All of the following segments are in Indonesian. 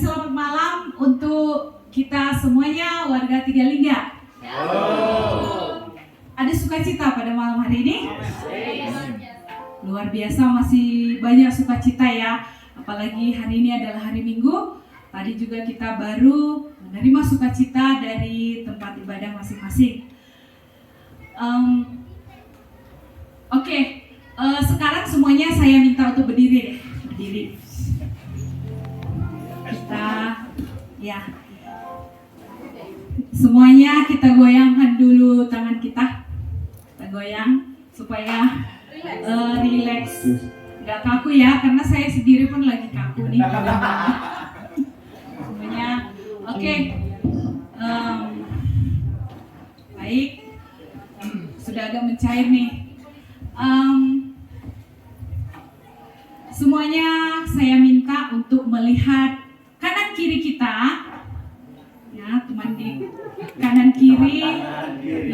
selamat malam untuk kita semuanya warga Tigalingga. Ada sukacita pada malam hari ini? Luar biasa, masih banyak sukacita ya. Apalagi hari ini adalah hari Minggu. Tadi juga kita baru menerima sukacita dari tempat ibadah masing-masing. Sekarang semuanya saya minta untuk berdiri deh. Berdiri. Semuanya kita goyangkan dulu tangan kita. Kita goyang supaya relax. Gak kaku ya, karena saya sendiri pun lagi kaku nih. Semuanya oke. Baik. Sudah agak mencair nih. Semuanya saya minta untuk melihat kanan kiri kita, ya teman di kanan kiri,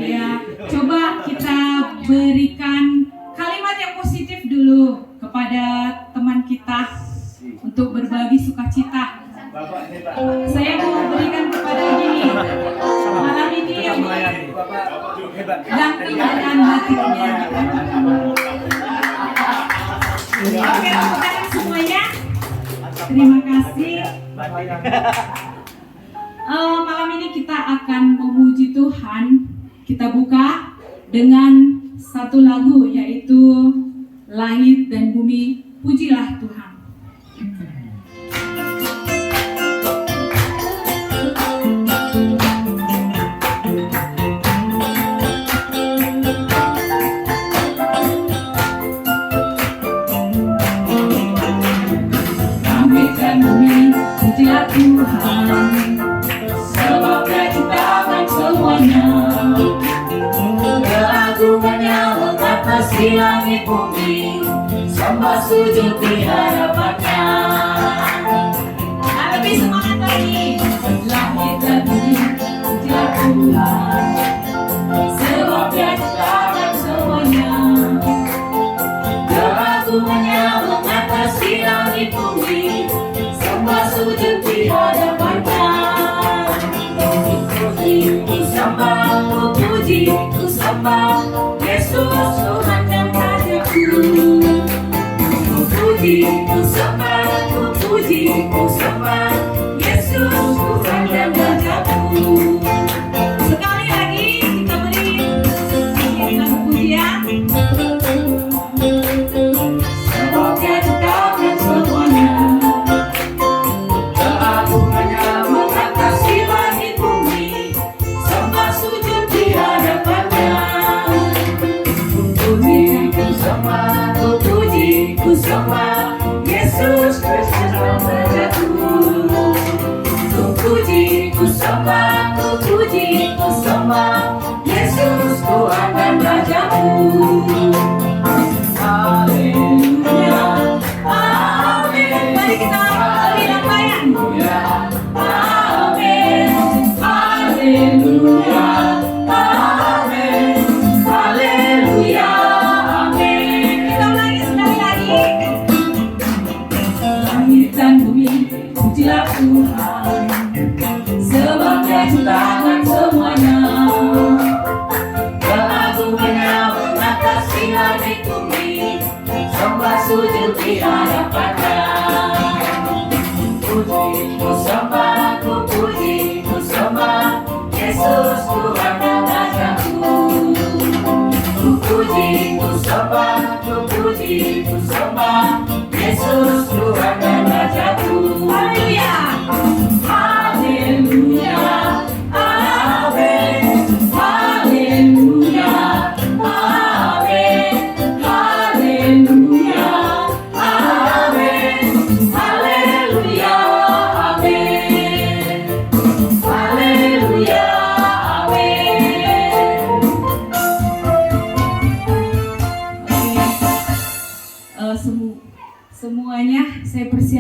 ya coba kita berikan kalimat yang positif dulu kepada teman kita untuk berbagi sukacita. Saya mau berikan kepada gini, malam ini yang ganti dengan batiknya. Oke, untuk semuanya, terima kasih. Malam ini kita akan memuji Tuhan. Kita buka dengan satu lagu, yaitu Langit dan Bumi, Pujilah Tuhan. Pujilah Tuhan, sebab Dia ciptakan semuanya. Keagungannya mengatasi langit bumi, sembah sujud di hadapannya. Lebih semangat lagi. Langit dan bumi, pujilah Tuhan, sebab Dia ciptakan semuanya. Keagungannya mengatasi langit bumi, sujud di hadapannya. Ku sembah, ku puji, ku sembah Yesus Tuhan dan Rajaku. Ku puji, ku sembah, ku puji, ku sembah Yesus Tuhan dan Rajaku. Sekali lagi kita beri lagu pujian. Sebab Dia ciptakan semuanya. Sembah Yesus Kristus Rajaku. Ku puji, ku sembah, ku puji, ku sembah Yesus Tuhan dan Rajaku. Haleluya, amin. Mari kita bilang bayan. Amin, haleluya, amin, haleluya. Pujilah Tuhan, sebab Dia ciptakan semuanya. Keagungannya mengatasi langit bumi, sembah sujud di hadapannya. Puji, ku sembah, ku puji, ku sembah Yesus Tuhan dan Rajaku. Ku puji, ku sembah, ku puji, ku sembah Yesus Tuhan dan Rajaku. Haleluya, haleluya, amin, haleluya, amin, haleluya, amin, haleluya, amin, haleluya, amin. Semuanya saya persilakan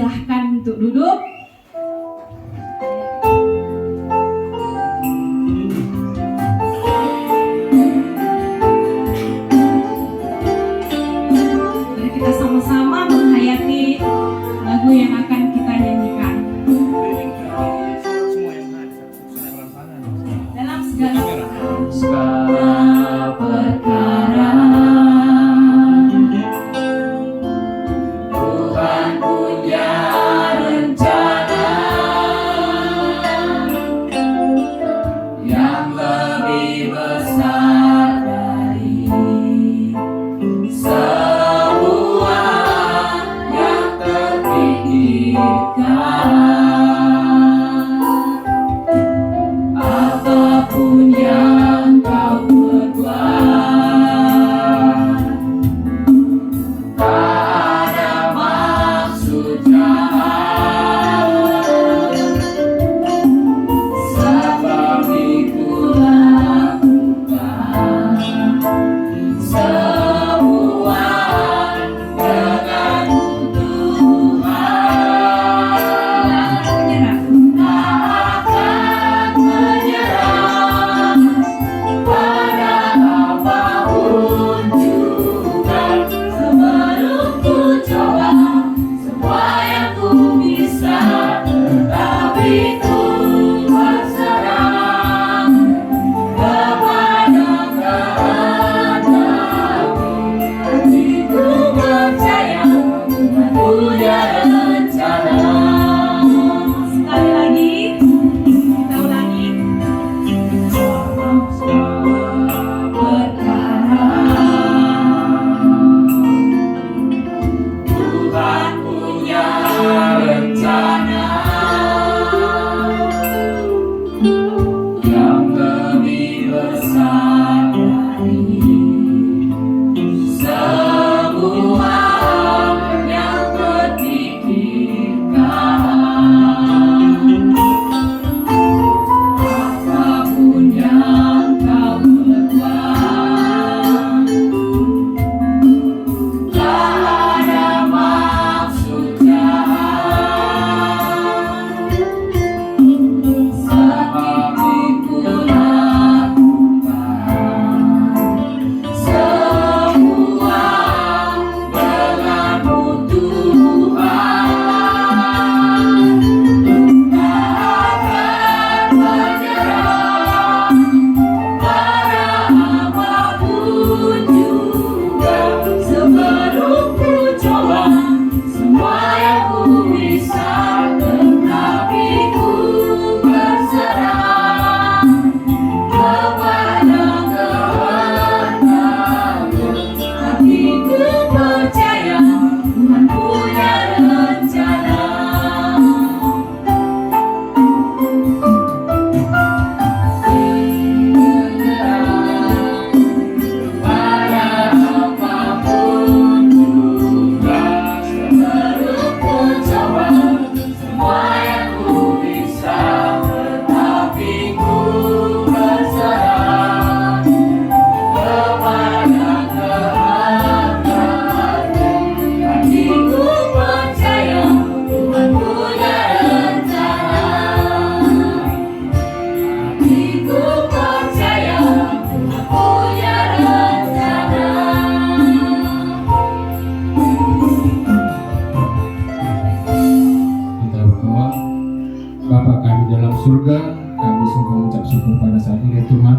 surga, kami sungguh mengucap syukur pada saat ini Tuhan,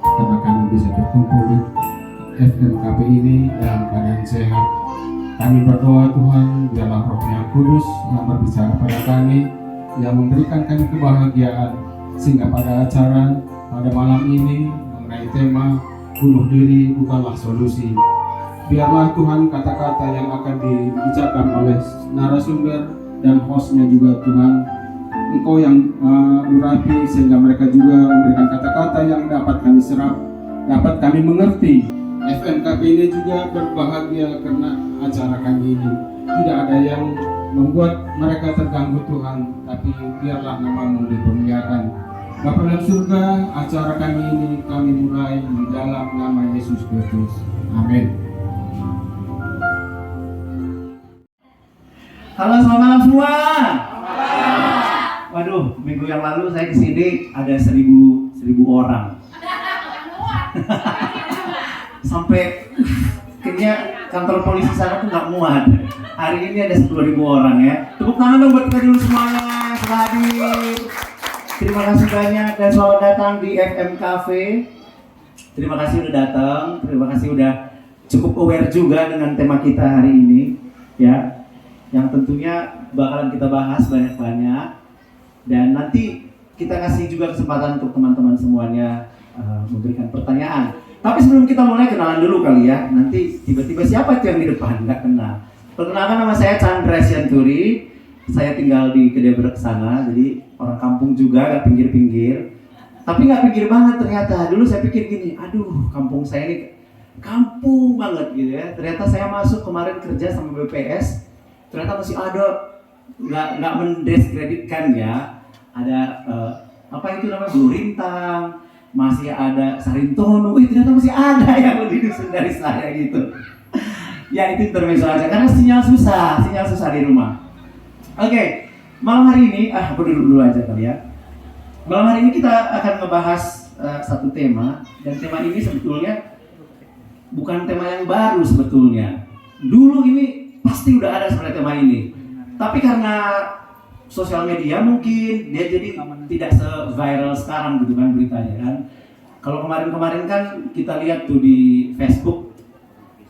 karena kami bisa berkumpul di FMKP ini dalam keadaan sehat. Kami berdoa Tuhan, biarlah Roh-Nya Kudus yang berbicara pada kami, yang memberikan kami kebahagiaan, sehingga pada acara pada malam ini mengenai tema bunuh diri bukanlah solusi. Biarlah Tuhan kata-kata yang akan diucapkan oleh narasumber dan hostnya juga Tuhan, Engkau yang urapi sehingga mereka juga memberikan kata-kata yang dapat kami serap, dapat kami mengerti. FMKP ini juga berbahagia karena acara kami ini tidak ada yang membuat mereka terganggu Tuhan, tapi biarlah nama-Mu dipermuliakan. Bapa dalam surga, acara kami ini kami mulai di dalam nama Yesus Kristus. Amin. Halo, selamat malam semua. Waduh, minggu yang lalu saya kesini ada 1.000 orang. Sampai kayaknya kantor polisi sana tuh nggak muat. Hari ini ada 10.000 orang ya. Tepuk tangan dong buat kita dulu semuanya yang sudah hadir. Terima kasih banyak dan selamat datang di FM Cafe. Terima kasih udah datang. Terima kasih udah cukup aware juga dengan tema kita hari ini, ya. Yang tentunya bakalan kita bahas banyak-banyak. Dan nanti kita kasih juga kesempatan untuk teman-teman semuanya memberikan pertanyaan. Tapi sebelum kita mulai, kenalan dulu kali ya. Nanti tiba-tiba siapa tuh yang di depan? Nggak kenal. Perkenalkan, nama saya Chandra Sianturi. Saya tinggal di Gedebrek sana, jadi orang kampung juga, nggak pinggir-pinggir. Tapi nggak pinggir banget ternyata. Dulu saya pikir gini, aduh kampung saya ini kampung banget gitu ya. Ternyata saya masuk kemarin kerja sama BPS, ternyata masih ada, nggak mendiskreditkan ya. Ada apa itu namanya, Burintang, masih ada Sarintono, ternyata masih ada yang lebih dusun dari saya gitu. Ya itu intermezzo aja, karena sinyal susah di rumah. Oke, malam hari ini, aku dulu aja kali ya. Malam hari ini kita akan ngebahas satu tema, dan tema ini sebetulnya bukan tema yang baru sebetulnya. Dulu ini pasti udah ada sebenarnya tema ini, tapi karena sosial media mungkin dia jadi tidak se-viral sekarang gitu kan beritanya kan. Kalau kemarin-kemarin kan kita lihat tuh di Facebook,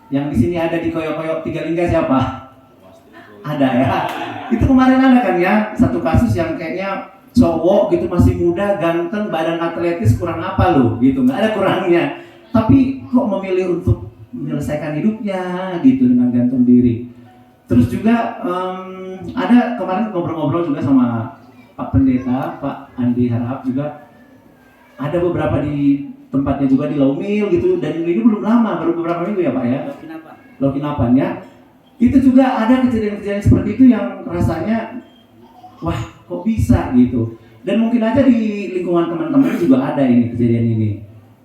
yang di sini ada di Koyok-Koyok Tiga Lingga siapa? Ada ya. Itu kemarin ada kan ya, satu kasus yang kayaknya cowok gitu masih muda, ganteng, badan atletis, kurang apa loh gitu, nggak ada kurangnya. Tapi kok memilih untuk menyelesaikan hidupnya gitu dengan gantung diri. Terus juga ada kemarin ngobrol-ngobrol juga sama Pak Pendeta, Pak Andi Harap juga. Ada beberapa di tempatnya juga di Laumil gitu, dan ini belum lama, baru beberapa minggu ya Pak ya. Lokinapan ya. Itu juga ada kejadian-kejadian seperti itu yang rasanya wah kok bisa gitu. Dan mungkin aja di lingkungan teman-teman juga ada ini kejadian ini.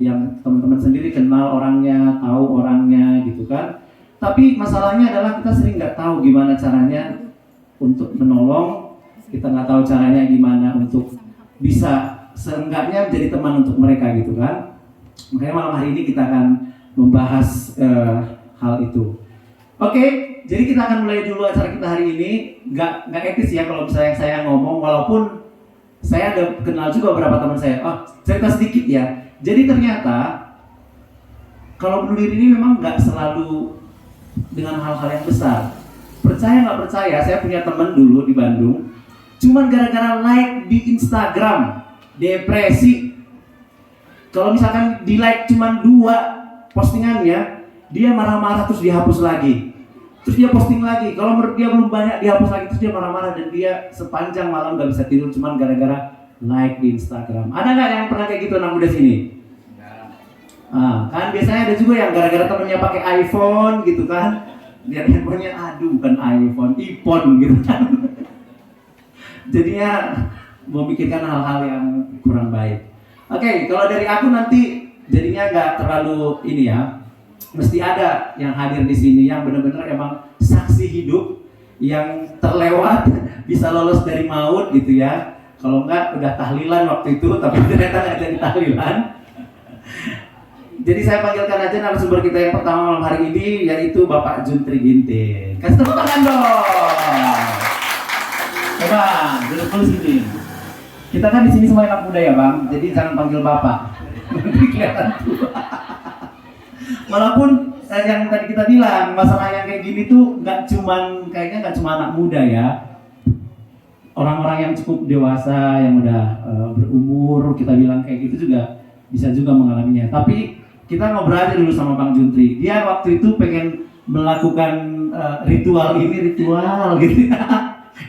Yang teman-teman sendiri kenal orangnya, tahu orangnya gitu kan. Tapi masalahnya adalah kita sering nggak tahu gimana caranya untuk menolong. Kita nggak tahu caranya gimana untuk bisa seenggaknya menjadi teman untuk mereka gitu kan. Makanya malam hari ini kita akan membahas hal itu. Oke, jadi kita akan mulai dulu acara kita hari ini. Nggak etis ya kalau misalnya saya ngomong, walaupun saya ada kenal juga beberapa teman saya. Oh, cerita sedikit ya. Jadi ternyata kalau bunuh diri ini memang nggak selalu dengan hal-hal yang besar. Percaya nggak percaya, saya punya teman dulu di Bandung, cuman gara-gara like di Instagram depresi. Kalau misalkan di like cuma 2 postingannya, dia marah-marah terus dihapus lagi. Terus dia posting lagi, kalau menurut dia belum banyak dihapus lagi, terus dia marah-marah dan dia sepanjang malam gak bisa tidur cuma gara-gara like di Instagram. Ada nggak yang pernah kayak gitu anak muda sini? Kan biasanya ada juga yang gara-gara temennya pakai iPhone gitu kan, lihat handphonenya, aduh bukan iPhone, iPhone gitu kan. Jadinya memikirkan hal-hal yang kurang baik. Oke, kalau dari aku nanti jadinya nggak terlalu ini ya. Mesti ada yang hadir di sini yang benar-benar emang saksi hidup yang terlewat bisa lolos dari maut gitu ya. Kalau nggak udah tahlilan waktu itu, tapi ternyata nggak jadi tahlilan. Jadi saya panggilkan aja narasumber kita yang pertama malam hari ini, yaitu Bapak Juntri Ginting. Kasih tepuk tangan dong. Coba duduk dulu sini. Kita kan di sini semua anak muda ya Bang, jadi jangan panggil Bapak. Nanti kelihatan tua. Walaupun yang tadi kita bilang, masalah yang kayak gini tuh kayaknya nggak cuma anak muda ya. Orang-orang yang cukup dewasa, yang udah berumur, kita bilang kayak gitu juga bisa juga mengalaminya. Tapi kita ngobrol aja dulu sama Bang Juntri. Dia waktu itu pengen melakukan ritual gitu.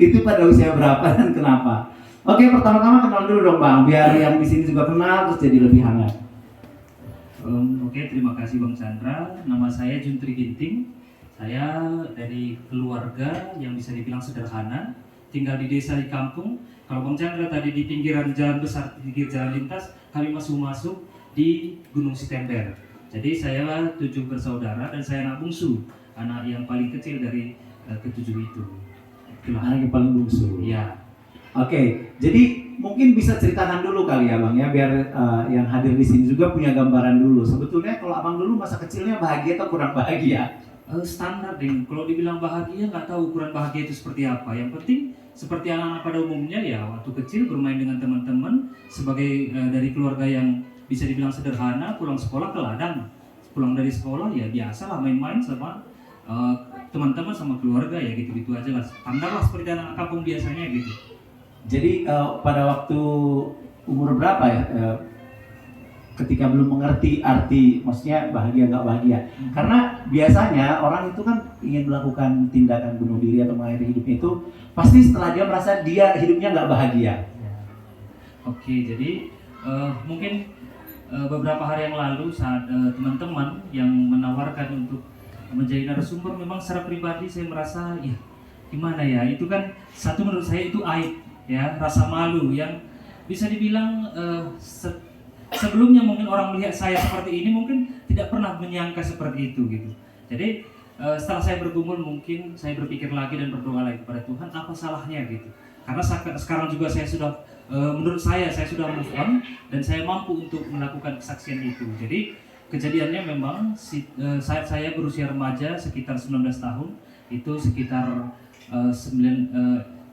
Itu pada usia berapa dan kenapa? Oke, pertama-tama kenal dulu dong Bang, biar yang di sini juga kenal terus jadi lebih hangat. Oke, terima kasih Bang Chandra. Nama saya Juntri Ginting. Saya dari keluarga yang bisa dibilang sederhana, tinggal di desa di kampung. Kalau Bang Chandra tadi di pinggiran jalan besar, pinggir jalan lintas, kami masuk di Gunung Sitember. Jadi saya 7 bersaudara dan saya anak bungsu, anak yang paling kecil dari ke-7 itu. Itulah Anak yang paling bungsu. Iya. Oke, jadi mungkin bisa ceritakan dulu kali ya Bang ya, biar yang hadir di sini juga punya gambaran dulu. Sebetulnya kalau Abang dulu masa kecilnya bahagia atau kurang bahagia? Standar deh. Kalau dibilang bahagia, nggak tahu ukuran bahagia itu seperti apa. Yang penting seperti anak-anak pada umumnya ya, waktu kecil bermain dengan teman-teman sebagai dari keluarga yang bisa dibilang sederhana, pulang sekolah ke ladang. Pulang dari sekolah ya biasalah main-main sama teman-teman sama keluarga ya gitu-gitu aja lah. Standar lah seperti anak kampung biasanya gitu. Jadi pada waktu umur berapa ya, ketika belum mengerti arti maksudnya bahagia nggak bahagia? Karena biasanya orang itu kan ingin melakukan tindakan bunuh diri atau mengakhiri hidupnya itu pasti setelah dia merasa dia hidupnya nggak bahagia. Oke, jadi mungkin beberapa hari yang lalu saat teman-teman yang menawarkan untuk menjadi narasumber, memang secara pribadi saya merasa ya gimana ya, itu kan satu menurut saya itu aib ya, rasa malu yang bisa dibilang sebelumnya mungkin orang melihat saya seperti ini mungkin tidak pernah menyangka seperti itu gitu. Jadi setelah saya bergumul mungkin saya berpikir lagi dan berdoa lagi kepada Tuhan, apa salahnya gitu. Karena sekarang juga saya sudah menurut saya sudah move on dan saya mampu untuk melakukan kesaksian itu. Jadi kejadiannya memang saat saya berusia remaja sekitar 19 tahun, itu sekitar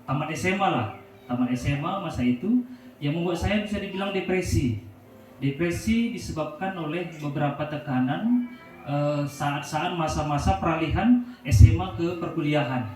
tamat SMA lah. tamat SMA masa itu, yang membuat saya bisa dibilang depresi. Depresi disebabkan oleh beberapa tekanan saat-saat masa-masa peralihan SMA ke perkuliahan.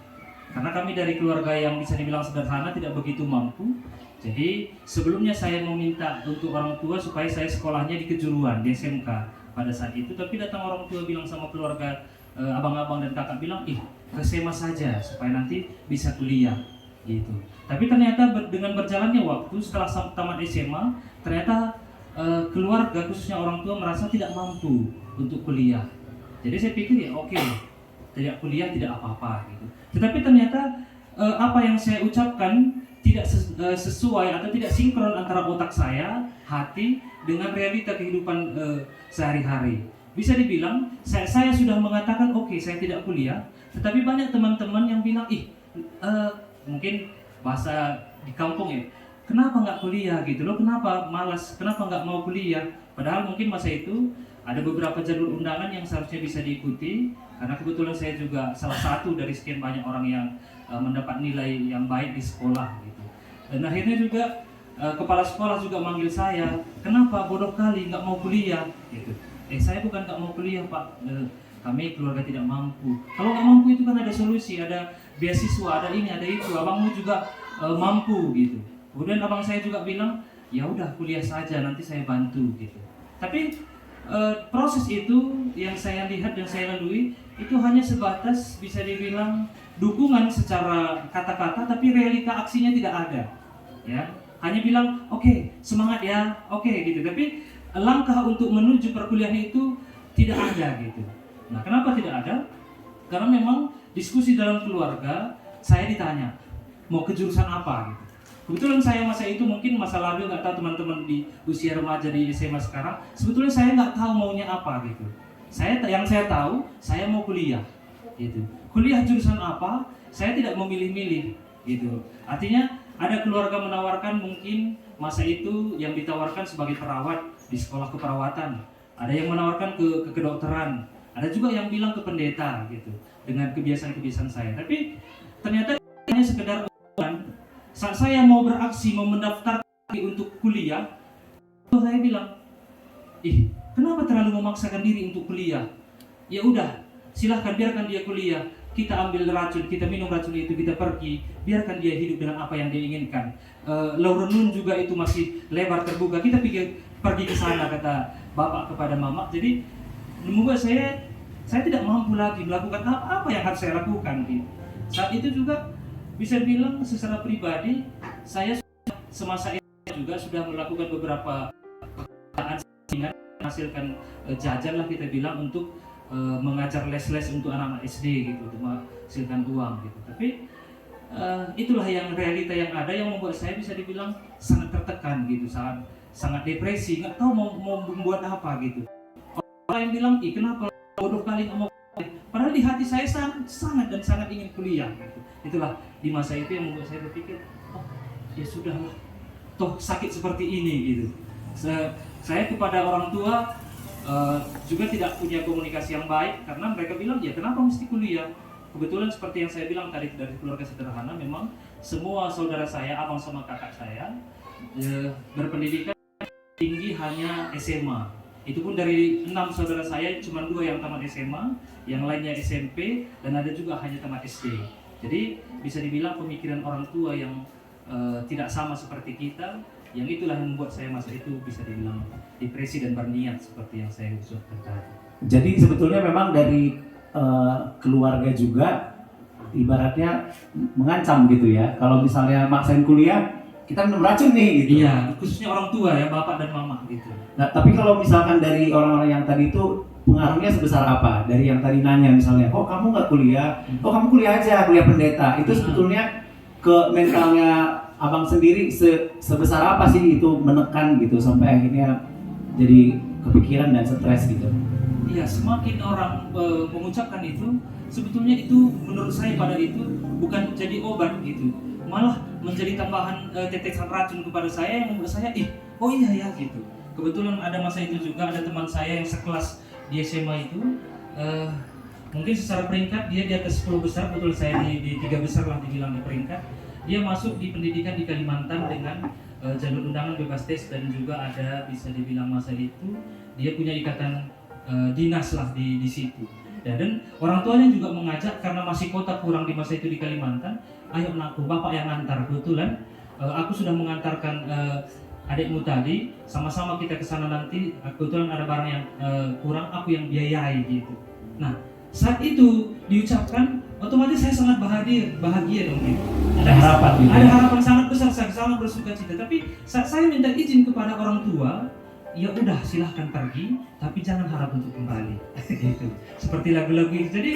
Karena kami dari keluarga yang bisa dibilang sederhana, tidak begitu mampu. Jadi sebelumnya saya meminta untuk orang tua supaya saya sekolahnya di kejuruan, di SMK pada saat itu. Tapi datang orang tua bilang sama keluarga, abang-abang dan kakak bilang, ke SMA saja supaya nanti bisa kuliah gitu. Tapi ternyata dengan berjalannya waktu setelah tamat SMA, ternyata keluarga khususnya orang tua merasa tidak mampu untuk kuliah. Jadi saya pikir ya oke, tidak kuliah tidak apa-apa gitu. Tetapi ternyata apa yang saya ucapkan tidak sesuai atau tidak sinkron antara otak saya, hati dengan realita kehidupan sehari-hari. Bisa dibilang saya sudah mengatakan oke, saya tidak kuliah, tetapi banyak teman-teman yang bilang mungkin bahasa di kampung ya, kenapa nggak kuliah gitu loh, kenapa malas, kenapa nggak mau kuliah. Padahal mungkin masa itu ada beberapa jalur undangan yang seharusnya bisa diikuti, karena kebetulan saya juga salah satu dari sekian banyak orang yang mendapat nilai yang baik di sekolah gitu. Dan akhirnya juga kepala sekolah juga manggil saya, kenapa bodoh kali nggak mau kuliah gitu. Saya bukan nggak mau kuliah Pak, kami keluarga tidak mampu. Kalau nggak mampu itu kan ada solusi, ada beasiswa, ada ini, ada itu. Abangmu juga mampu gitu. Kemudian abang saya juga bilang, ya udah kuliah saja, nanti saya bantu gitu. Tapi proses itu yang saya lihat dan saya lalui itu hanya sebatas bisa dibilang dukungan secara kata-kata, tapi realita aksinya tidak ada. Ya, hanya bilang oke, semangat ya, oke gitu. Tapi langkah untuk menuju perkuliahan itu tidak ada gitu. Nah, kenapa tidak ada? Karena memang diskusi dalam keluarga, saya ditanya mau ke jurusan apa gitu. Kebetulan saya masa itu mungkin masa lalu nggak tahu teman-teman di usia remaja di SMA sekarang, sebetulnya saya nggak tahu maunya apa gitu. Yang saya tahu saya mau kuliah gitu. Kuliah jurusan apa? Saya tidak memilih-milih gitu. Artinya ada keluarga menawarkan mungkin masa itu yang ditawarkan sebagai perawat di sekolah keperawatan, ada yang menawarkan ke kedokteran, ada juga yang bilang ke pendeta gitu dengan kebiasaan-kebiasaan saya. Tapi ternyata hanya sekedar saat saya mau beraksi, mau mendaftar untuk kuliah, saya bilang, kenapa terlalu memaksakan diri untuk kuliah? Ya udah, silahkan biarkan dia kuliah. Kita ambil racun, kita minum racun itu, kita pergi, biarkan dia hidup dengan apa yang dia inginkan. Laurenun juga itu masih lebar terbuka, kita pergi ke sana, kata bapak kepada mama. Jadi membuat saya tidak mampu lagi melakukan apa yang harus saya lakukan gitu. Saat itu juga bisa bilang secara pribadi saya semasa itu juga sudah melakukan beberapa pekerjaan sehingga menghasilkan jajan lah kita bilang untuk mengajar les-les untuk anak-anak SD gitu, untuk menghasilkan uang gitu. Tapi itulah yang realita yang ada yang membuat saya bisa dibilang sangat tertekan gitu, sangat depresi, nggak tahu mau membuat apa gitu. Orang yang bilang, kenapa bodoh kali nggak mau kuliah? Padahal di hati saya sangat dan sangat ingin kuliah gitu. Itulah di masa itu yang membuat saya berpikir, ya sudah, toh sakit seperti ini gitu. Saya kepada orang tua juga tidak punya komunikasi yang baik karena mereka bilang, ya kenapa mesti kuliah? Kebetulan seperti yang saya bilang tadi, dari keluarga sederhana, memang semua saudara saya, abang sama kakak saya berpendidikan tinggi hanya SMA. Itu pun dari 6 saudara saya cuma 2 yang tamat SMA, yang lainnya SMP, dan ada juga hanya tamat SD. Jadi bisa dibilang pemikiran orang tua yang tidak sama seperti kita, yang itulah yang membuat saya masa itu bisa dibilang depresi dan berniat seperti yang saya ucapkan tadi. Jadi sebetulnya memang dari keluarga juga ibaratnya mengancam gitu ya. Kalau misalnya maksain kuliah, kita minum racun nih gitu. Iya, khususnya orang tua ya, bapak dan mama gitu. Nah, tapi kalau misalkan dari orang-orang yang tadi itu pengaruhnya sebesar apa? Dari yang tadi nanya misalnya, kok kamu nggak kuliah? Kok kamu kuliah aja, kuliah pendeta? Itu sebetulnya ke mentalnya abang sendiri sebesar apa sih itu menekan gitu sampai akhirnya jadi kepikiran dan stres gitu? Iya, semakin orang mengucapkan itu, sebetulnya itu menurut saya pada itu bukan jadi obat gitu, malah menjadi tambahan tetesan racun kepada saya yang membuat saya oh iya ya gitu. Kebetulan ada masa itu juga ada teman saya yang sekelas di SMA itu, mungkin secara peringkat dia di atas 10 besar, betul saya di 3 besar lah dibilang di peringkat. dia masuk di pendidikan di Kalimantan dengan jalur undangan bebas tes, dan juga ada bisa dibilang masa itu dia punya ikatan dinas lah di situ. Ya, dan orang tuanya juga mengajak karena masih kota kurang di masa itu di Kalimantan, ayo anakku, bapak yang antar. Kebetulan aku sudah mengantarkan adikmu tadi, sama-sama kita ke sana nanti. Kebetulan ada barang yang kurang, aku yang biayai gitu. Nah, saat itu diucapkan, otomatis saya sangat bahagia dong gitu. Ada harapan gitu. Ada harapan sangat besar, saya sangat bersuka cita. Tapi saat saya minta izin kepada orang tua, ya udah silahkan pergi, tapi jangan harap untuk kembali. Gitu. Seperti lagu-lagu itu. Jadi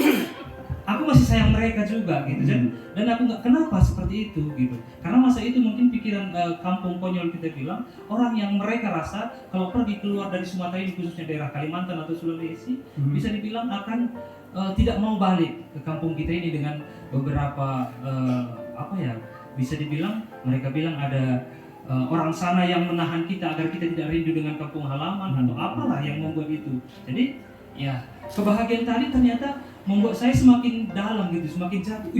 aku masih sayang mereka juga gitu. Dan aku nggak kenapa seperti itu gitu. Karena masa itu mungkin pikiran kampung konyol kita bilang, orang yang mereka rasa kalau pergi keluar dari Sumatera ini, khususnya daerah Kalimantan atau Sulawesi, bisa dibilang akan tidak mau balik ke kampung kita ini dengan beberapa bisa dibilang mereka bilang ada orang sana yang menahan kita agar kita tidak rindu dengan kampung halaman atau apalah yang membuat itu. Jadi ya kebahagiaan tadi ternyata membuat saya semakin dalam gitu, semakin jatuh.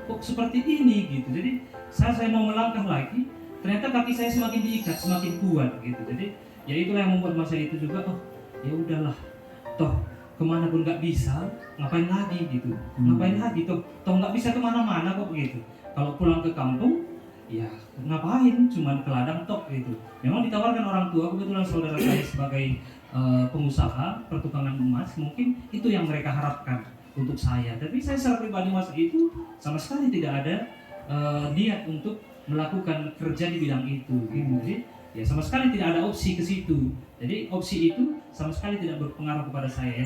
Kok seperti ini gitu. Jadi saat saya mau melangkah lagi, ternyata kaki saya semakin diikat, semakin kuat gitu. Jadi ya itulah yang membuat masa itu juga, ya udahlah, toh kemana pun nggak bisa, ngapain lagi gitu, ngapain lagi toh nggak bisa kemana-mana kok gitu. Kalau pulang ke kampung, ya ngapain, cuman ke ladang tok gitu. Memang ditawarkan orang tua, kebetulan saudara saya sebagai pengusaha pertukangan emas, mungkin itu yang mereka harapkan untuk saya. Tapi saya secara pribadi masa itu sama sekali tidak ada niat untuk melakukan kerja di bidang itu gitu. Jadi ya sama sekali tidak ada opsi ke situ. Jadi opsi itu sama sekali tidak berpengaruh kepada saya.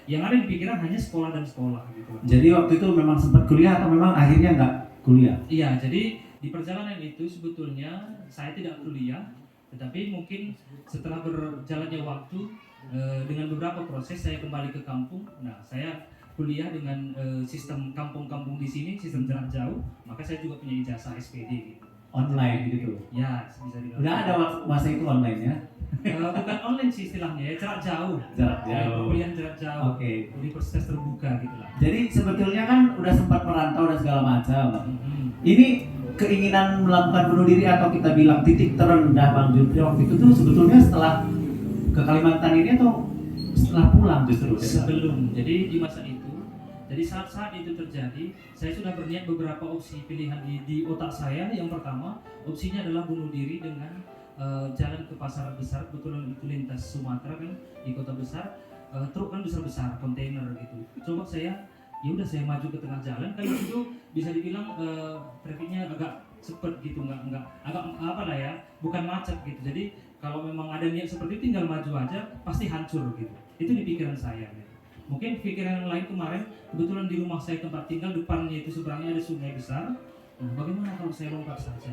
Yang ada di pikiran hanya sekolah dan sekolah gitu. Jadi waktu itu memang sempat kuliah atau memang akhirnya nggak kuliah? Iya, jadi di perjalanan itu sebetulnya saya tidak kuliah, tetapi mungkin setelah berjalannya waktu dengan beberapa proses saya kembali ke kampung. Nah, saya kuliah dengan sistem kampung-kampung di sini, sistem jarak jauh, maka saya juga punya ijazah SPD gitu. Online gitu? Ya, bisa dibilang. Udah ada masa itu online ya? Bukan online sih istilahnya ya, jarak jauh. Jarak jauh. Kuliah jarak jauh. Oke. Universitas terbuka gitu lah. Jadi sebetulnya kan udah sempat merantau dan segala macam. Ini keinginan melakukan bunuh diri atau kita bilang titik terendah Bang Juntri waktu itu tuh sebetulnya setelah ke Kalimantan ini atau setelah pulang justru? Sebelum. Jadi di masa itu, jadi saat itu terjadi, saya sudah berniat beberapa opsi pilihan di otak saya. Yang pertama, opsinya adalah bunuh diri dengan jalan ke pasar besar. Kebetulan itu lintas Sumatera kan, di kota besar, truk kan besar-besar, kontainer gitu. Coba saya maju ke tengah jalan, kan itu bisa dibilang trafiknya agak cepet gitu, nggak agak apa lah ya, bukan macet gitu. Jadi kalau memang ada niat seperti itu, tinggal maju aja, pasti hancur gitu. Itu di pikiran saya. Gitu. Mungkin pikiran yang lain kemarin, kebetulan di rumah saya tempat tinggal, depannya itu seberangnya ada sungai besar. Nah, bagaimana kalau saya lompat saja?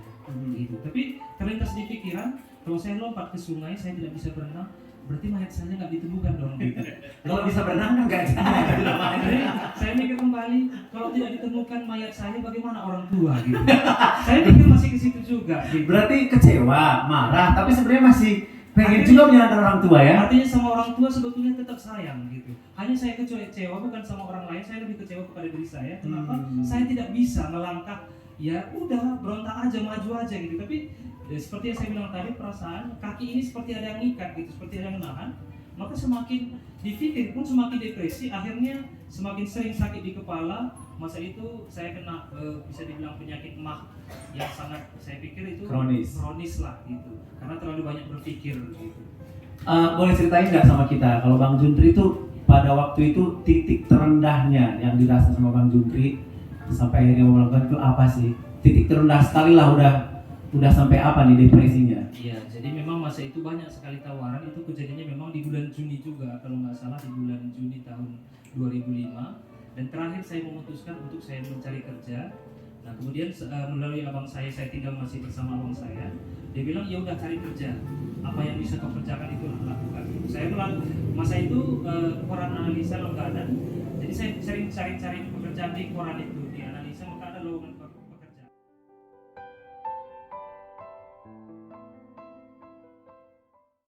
Gitu. Tapi terlintas di pikiran, kalau saya lompat ke sungai, saya tidak bisa berenang, berarti mayat saya nggak ditemukan dong. Gitu. Kalau bisa berenang kan nggak jadi. Jadi saya mikir kembali, kalau tidak ditemukan mayat saya, bagaimana orang tua gitu. Saya pikir masih ke situ juga. Gitu. Berarti kecewa, marah, tapi sebenarnya masih pengen juga menyenangkan orang tua ya? Artinya sama orang tua sebetulnya tetap sayang gitu. Hanya saya kecewa bukan sama orang lain, saya lebih kecewa kepada diri saya. Kenapa? Saya tidak bisa melangkah, ya udah berontak aja, maju aja gitu. Tapi ya, seperti yang saya bilang tadi, perasaan kaki ini seperti ada yang ngikat gitu, seperti ada yang menahan. Maka semakin dipikir pun semakin depresi, akhirnya semakin sering sakit di kepala. Masa itu saya kena bisa dibilang penyakit MAH yang sangat, saya pikir itu kronis lah gitu, karena terlalu banyak berpikir gitu. Boleh ceritain nggak sama kita kalau Bang Juntri itu pada waktu itu titik terendahnya yang dirasa sama Bang Juntri sampai akhirnya melakukan itu apa sih? Titik terendah sekali lah, udah sampai apa nih depresinya? Iya, jadi memang masa itu banyak sekali tawaran. Itu kejadiannya memang di bulan Juni juga, kalau nggak salah di bulan Juni tahun 2005. Dan terakhir saya memutuskan untuk saya mencari kerja. Nah kemudian melalui abang saya tinggal masih bersama abang saya. Dia bilang ya udah cari kerja, apa yang bisa kau kerjakan itu lakukan. Saya masa itu koran analisa longgaran. Jadi saya sering cari pekerjaan di koran itu, di analisa, maka ada lowongan